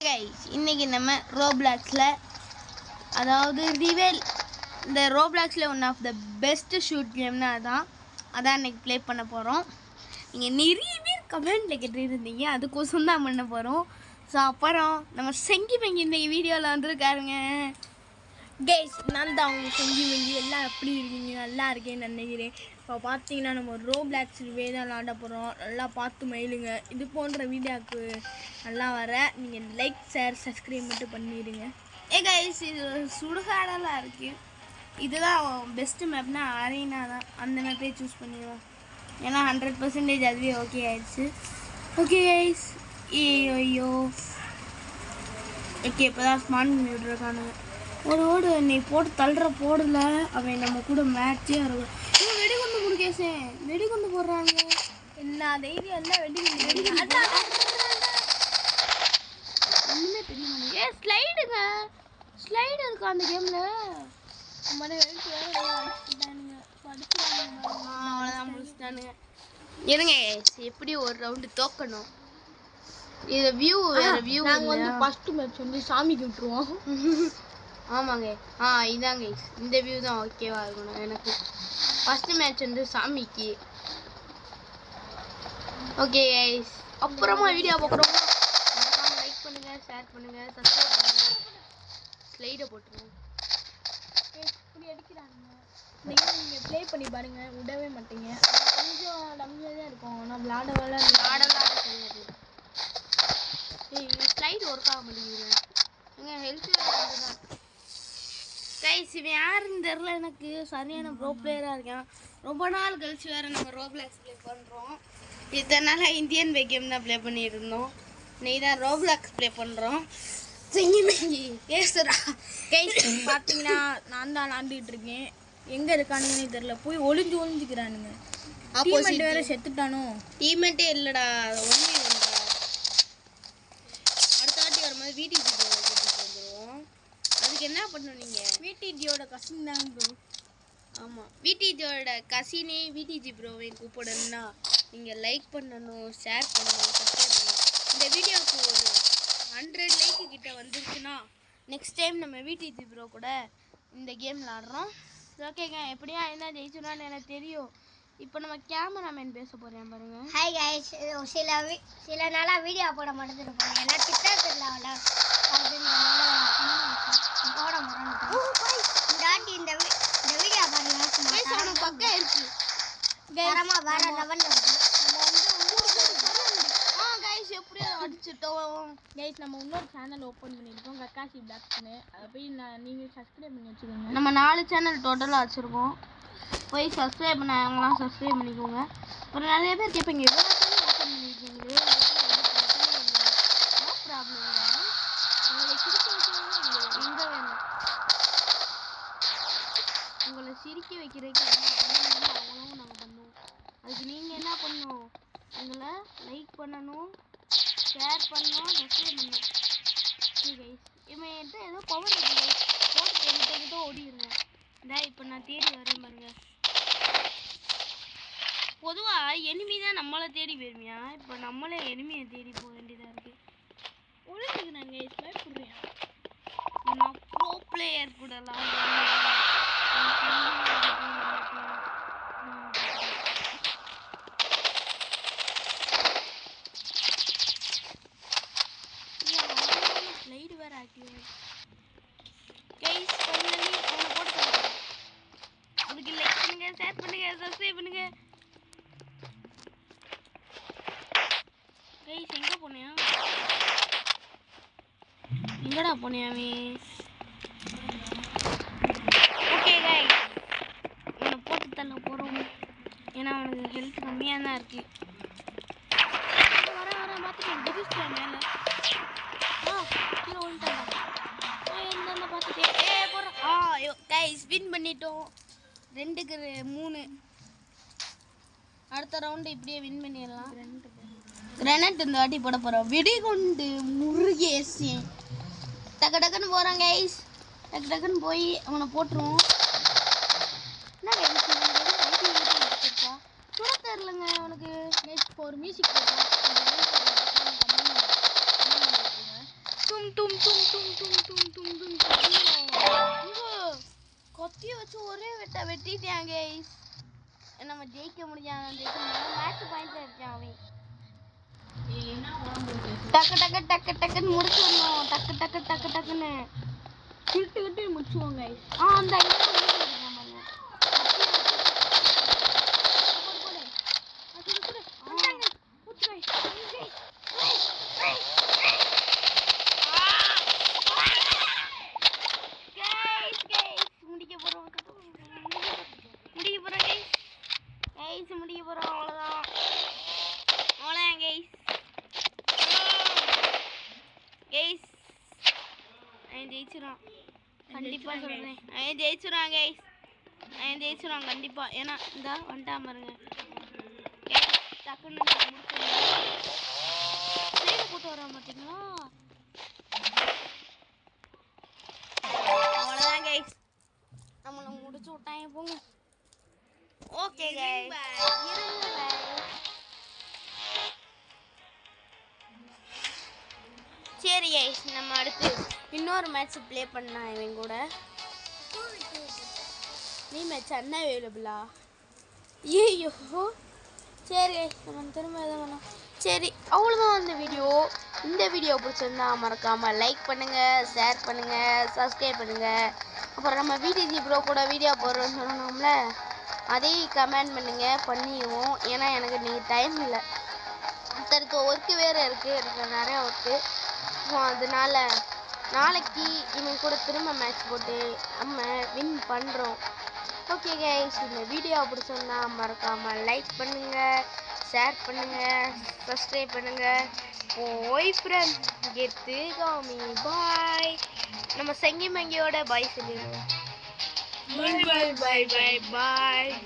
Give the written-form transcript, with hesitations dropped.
guys, இன்னைக்கு நம்ம ரோப்ளாக்ஸ்ல அதாவது ரிவெல் இந்த ரோப்ளாக்ஸ்ல one of the best shoot கேம்னா அதான் இன்னைக்கு ப்ளே பண்ண போகிறோம். நீங்கள் நிறைய பேர் கமெண்ட்டில் கேட்டுருந்தீங்க, அதுக்கோசம் தான் பண்ண போகிறோம். ஸோ அப்புறம் நம்ம செங்கி பங்கி இந்த வீடியோவில் வந்துருக்காருங்க. கைஸ், நான் தான் அவங்க செங்கி பங்கி எல்லாம் எப்படி இருக்கீங்க? நல்லா இருக்கேன்னு நினைக்கிறேன். இப்போ பார்த்தீங்கன்னா நம்ம ரோப்ளாக்ஸ் ரிவே தான் ஆட போகிறோம். நல்லா பார்த்து மயிலுங்க. இது போன்ற வீடியோவுக்கு நல்லா வர நீங்கள் லைக் ஷேர் சப்ஸ்கிரைப் மட்டும் பண்ணிடுங்க. கைஸ், இது சுடுகாடெல்லாம் இருக்குது. இதுதான் பெஸ்ட்டு மேப்னா அரீனா தான். அந்த மேப்பே சூஸ் பண்ணிடுவோம். ஏன்னா 100% அதுவே ஓகே ஆயிடுச்சு. ஓகே கைஸ், ஐயோ ஓகே, இப்போ தான் ஸ்மார்ட் பண்ணி விட்ருக்கானுங்க. ஓடு நீ போட்டு தள்ளுற போடல, அவன் நம்ம கூட மேட்சே இருக்கும். இவன் வெடிகுண்டு முருகேசே வெடிகுண்டு போடுறாங்க. என்ன தைரியம் எல்லாம் வெடிகுண்டு ஒன்றுமே தெரிய மாட்டேங்குது. ஸ்லைடுங்க, ஸ்லைடு இருக்கா அந்த கேமில்? அவ்வளோதான் முடிச்சுட்டானுங்க. இருங்க, எப்படி ஒரு ரவுண்டு தோக்கணும். இது வியூ வேறு வியூ. நாங்கள் வந்து ஃபஸ்ட்டு மேட்ச் வந்து சாமிக்கு விட்டுருவோம். ஆமாங்க, இதாங்க இந்த வியூ தான் ஓகேவா இருக்கணும் எனக்கு. ஃபஸ்ட்டு மேட்ச் வந்து சாமிக்கு. ஓகே கைஸ், அப்புறமா வீடியோ பார்க்குறோம். மறக்காமல் லைக் பண்ணுங்கள், ஷேர் பண்ணுங்கள், சப்ஸ்கிரைப் பண்ணுங்கள். ஸ்லைடை போட்டுருவோம். இப்படி அடிக்கிறானுங்க. நீங்கள் ப்ளே பண்ணி பாருங்கள், விடவே மாட்டீங்க. கொஞ்சம் டம்மியாக தான் இருக்கும், ஆனால் விளாடலாம் தெரியாது. ஸ்லைடு ஒர்க் ஆக மாட்டேங்குது. எங்கள் ஹெல்த்து தான் கைஸ். இவன் யாருன்னு தெரில எனக்கு. சரியான ப்ரோ பிளேயராக இருக்கேன். ரொம்ப நாள் கழிச்சு வேறு நம்ம ரோப்ளாக்ஸ் ப்ளே பண்ணுறோம். இதனால் இந்தியன் பை கேம் தான் ப்ளே பண்ணிட்டு இருந்தோம். இன்னைக்கு தான் ரோப்ளாக்ஸ் ப்ளே பண்ணுறோம். கேசுரா கைஸ், பார்த்தீங்கன்னா நான் தான் விளாண்டுக்கிட்டு இருக்கேன். எங்கே இருக்கானுங்கன்னு தெரில. போய் ஒளிஞ்சுக்கிறானுங்க. டீம்மேட் வேறு செத்துட்டானோ? டீம்மேட்டே இல்லைடா, ஒன்லி ஒன்றா. அடுத்த வாட்டி வரும்போது VTG வந்துடுவோம். அதுக்கு என்ன பண்ணணும் நீங்கள்? VTGயோட கசின் தான் ப்ரோ. ஆமாம், VTGயோட கசினே VTG ப்ரோவை கூப்பிடணும்னா நீங்கள் லைக் பண்ணணும், ஷேர் பண்ணணும், சப்ஸ்கிரைப் பண்ணணும். இந்த வீடியோவுக்கு ஒரு 100 லைக்கு கிட்ட வந்துருச்சுன்னா நெக்ஸ்ட் டைம் நம்ம VTG ப்ரோ கூட இந்த கேம் விளாட்றோம். ஓகேங்க, எப்படியா என்ன ஜெயிச்சுனான்னு எனக்கு தெரியும். இப்போ நம்ம கேமராமேன் பேச போகிறேன் பாருங்க. ஹாய் கைஸ், சில நாளாக வீடியோ போட மாட்டேருப்போம். ஏன்னா சித்திரத்தில் போட மாட்டேன். இந்த வீடியோ பாருங்க, பக்கம் இருக்கு. வேற லெவலில் இருக்கு. எப்படியோ அடிச்சுட்டோம் கைஸ். நம்ம இன்னொரு சேனல் ஓப்பன் பண்ணியிருக்கோம், கக்காசி பிளாக்ஸ்னு. அதை போய் நீங்கள் சப்ஸ்கிரைப் பண்ணி வச்சுக்கோங்க. நம்ம 4 சேனல் டோட்டலாக வச்சுருக்கோம். போய் சப்ஸ்கிரைப் பண்ணவங்களாம் சப்ஸ்கிரைப் பண்ணிக்கோங்க. ஒரு நிறைய பேர் கேட்பீங்க, எவ்வளோ சேனல் ஓப்பன் பண்ணியிருக்கீங்களே, நோ ப்ராப்ளம். உங்களை சிரிக்க வைக்கிறதுக்கு எங்கே வேணும், உங்களை சிரிக்க வைக்கிறதுக்கு அவ்வளவும் நாங்கள் பண்ணுவோம். அதுக்கு நீங்கள் என்ன பண்ணணும்? எங்களை லைக் பண்ணணும், ஷேர் பண்ணணும், சப்ஸ்கிரைப் பண்ணணும். ஓகே கைஸ், இவன் என்கிட்ட ஏதோ பவர் இருக்குது. போட்டு எங்கிட்ட ஓடிடுங்க. இந்த இப்போ நான் தேடி வரேன் பாருங்க. பொதுவாக எனிமி தான் நம்மளை தேடி வருவியா? இப்போ நம்மளே எனிமியை தேடி போக வேண்டியதாக இருக்குது. ஒழுங்குக்கு நாங்கள் கைஸ் பயப்படுறேன். நான் ப்ரோ பிளேயர் கூடலாம் ஸ்லைடு வேறு ஆக்டிவ். கைஸ், ஃபைனலி அவனை போட்டு அதுக்கு லைக் பண்ணுங்க, ஷேர் பண்ணுங்க, சப்ஸ்கிரைப் பண்ணுங்க. கைஸ், எங்கே போனியா? எங்கடா போனியாமே? ஓகே கைஸ், அவனை போட்டு தள்ள போகிறோம். ஏன்னா அவனுக்கு ஹெல்த் கம்மியாக தான் இருக்கு. வர பார்த்துக்கேன் டிகிஸ்டா மேலே. கீழே வந்துட்டாங்க. என்ன பார்த்துட்டேன் போடுறோம். கைஸ், வின் பண்ணிட்டோம். 2க்கு 3. அடுத்த ரவுண்டு இப்படியே வின் பண்ணிடலாம். கிரனட் இந்த வாட்டி போட போகிறோம். வெடிகுண்டு முருகேசி டக்கு டக்குன்னு போகிறான் கைஸ். டக்கு டக்குன்னு போய் அவனை போட்டுருவோம். என்ன கைஸ், இருக்கா சுட தெரிலங்க அவனுக்கு. நெக்ஸ்ட் ஒரு மியூசிக் போடுறோம். தும் தும் தும் தும் தும் தும் தும் தும் தும். கொத்திய வச்சு ஒரே வெட்டிட்டாங்க கைஸ். நம்ம ஜெயிக்க முடியாது. மேட்ச் பாயிண்ட் அடிச்சான் அவன். டக்குன்னு முடிச்சிடணும். டக்குன்னு கிட்டு முடிச்சுவோங்க அந்த முடிக்க போறோம் அவ்வளவுதான் கைஸ். அவன் ஜெயிச்சிருவான் கண்டிப்பா சொல்றேன். அவன் ஜெயிச்சிருவான் கைஸ். அவன் ஜெயிச்சிருவான் கண்டிப்பா. ஏன்னா இந்த வந்துட்டா பாருங்க. டக்குன்னு போட்டு வர மாட்டீங்களா? அவ்வளவுதான் கைஸ். நம்மள முடிச்சு விட்டாங்க போங்க. Okay guys. சரி கைஸ், நம்ம அடுத்து இன்னொரு மேட்ச் ப்ளே பண்ணலாம் இவன் கூட. நீ மேட்ச் அண்ணா அவைலபிளா? ஐயோ சரி கைஸ், நம்ம திரும்ப எதை பண்ணோம். சரி அவ்வளோதான் இந்த வீடியோ பிடிச்சிருந்தா மறக்காமல் லைக் பண்ணுங்கள், ஷேர் பண்ணுங்கள், சப்ஸ்கிரைப் பண்ணுங்கள். அப்புறம் நம்ம விடிஜி ப்ரோ கூட வீடியோ போடுறோன்னு சொன்னோம்ல, அதையும் கமெண்ட் பண்ணிடுவோம். ஏன்னா எனக்கு இன்றைக்கி டைம் இல்லை. அடுத்தடுத்த ஒர்க்கு வேறு இருக்குது, எனக்கு நிறையா ஒர்க்கு. அதனால நாளைக்கு இவன் கூட திரும்ப மேட்ச் போட்டு நம்ம வின் பண்ணுறோம். ஓகே கைஸ், இந்த வீடியோ பிடிச்சிருந்தா மறக்காமல் லைக் பண்ணுங்கள், ஷேர் பண்ணுங்கள், சப்ஸ்கிரைப் பண்ணுங்கள். ஓய் ஃப்ரெண்ட் கெத்து காமி பாய். நம்ம சங்கி மங்கியோட பாய் சொல்லிடுவோம். பாய் பாய் பாய் பாய்.